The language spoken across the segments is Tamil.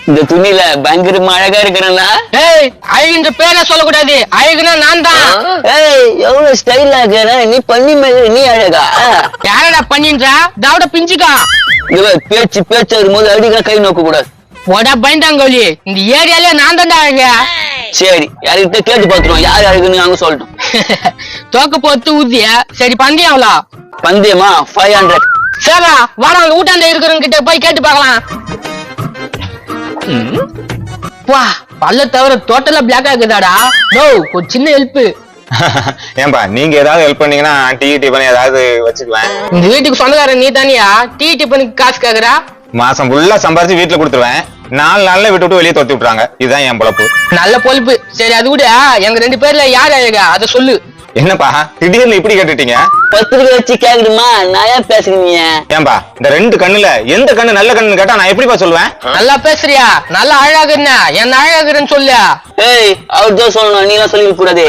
இந்த துணியில பயங்கரமா அழகா இருக்கிறேன்னா? ஏய், அழகுன்ற பேரை சொல்லக்கூடாது. அழகுனா நான் தான். ஏய், எவ்வளவு ஸ்டைலா இருக்கிற நீ, பண்ணி மாதிரி நீ அழகா? யாரடா பண்ணின்றா? தாவட பிஞ்சுக்கா. பேச்சு பேச்சு வரும்போது அடிக்கா கை நோக்க கூடாது. போடா பயந்தாங்கோலி, இந்த ஏரியாலே நான் தான்டா அழகா. சரி, யாருக்கிட்ட கேட்டு பாத்துருவோம் யாரு அழகுன்னு நாங்க சொல்லிட்டோம். தோக்க போத்து ஊதிய. சரி, பந்தயம்ல பந்தயமா 500. சரிடா, வாடா ஊட்டாண்ட இருக்கிறவங்க கிட்ட போய் கேட்டு பார்க்கலாம். வா, பல்ல தவிர டோட்டலா பிளாக் ஆகுதாடா. நோ, ஒரு சின்ன ஹெல்ப். ஏன்பா நீங்க ஏதாவது ஹெல்ப் பண்ணீங்கன்னா டீ டிஃபன் ஏதாவது வச்சுக்குவேன். இந்த வீட்டுக்கு சொந்தக்காரன் நீ தானியா டீ டிஃபனுக்கு காசு கேக்குறா? மாசம் ஃபுல்லா சம்பாரிச்சு வீட்டுல கொடுத்துருவேன். 4 நாள்ல விட்டு வெளியே தொத்தி விட்டுறாங்க. இதுதான் என் பொழப்பு. நல்ல பொழப்பு. சரி, அது கூட எங்க 2 பேர்ல யார் அழகா அத சொல்லு. என்னப்பா திடீர்னு இப்படி கேட்டுட்டீங்க? பத்திரிக்கை வச்சு கேக்குதுமா, நான் ஏன் பேசுறீங்க? ஏன்பா இந்த 2 கண்ணுல எந்த கண்ணு நல்ல கண்ணுன்னு கேட்டா நான் எப்படிப்பா சொல்லுவேன்? நல்லா பேசுறியா? நல்லா அழகாகுன்னா என்ன அழகாகுறன்னு சொல்லு. ஏய், அவர் தான் சொல்லணும், நீ எல்லாம் சொல்லிக்க கூடாது.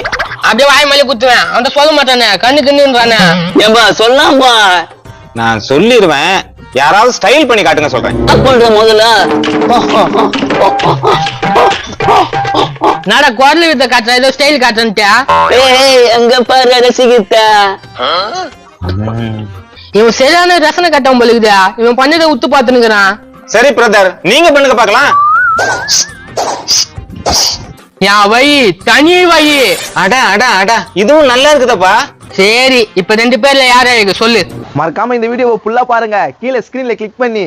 அப்படியே வாய் மேலே குத்துவேன். அந்த சொல்ல மாட்டானே, கண்ணு கண்ணுன்றானே. ஏம்பா சொல்லாம்பா. நான் சொல்லிடுவேன், யாராவது ஸ்டைல் பண்ணி காட்டுங்க சொல்றேன். பண்ற முதல்ல நாடா குரல் வித்த காட்டுற, ஏதோ ஸ்டைல் காட்டுறா. ஏய், எங்க பாரு ரசிகிட்ட. இவன் சரியான ரசனை கட்டம் போலுக்குதா. இவன் பண்ணதை உத்து பாத்துனுக்குறான். சரி பிரதர், நீங்க பண்ணுங்க பாக்கலாம். என் வை தனி வை. அடா அடா அடா, இதுவும் நல்லா இருக்குதப்பா. சரி, இப்ப 2 பேர்ல யார் அழகு சொல்லு. மறக்காம இந்த வீடியோவை ஃபுல்லா பாருங்க. கீழே ஸ்கிரீன்ல கிளிக் பண்ணி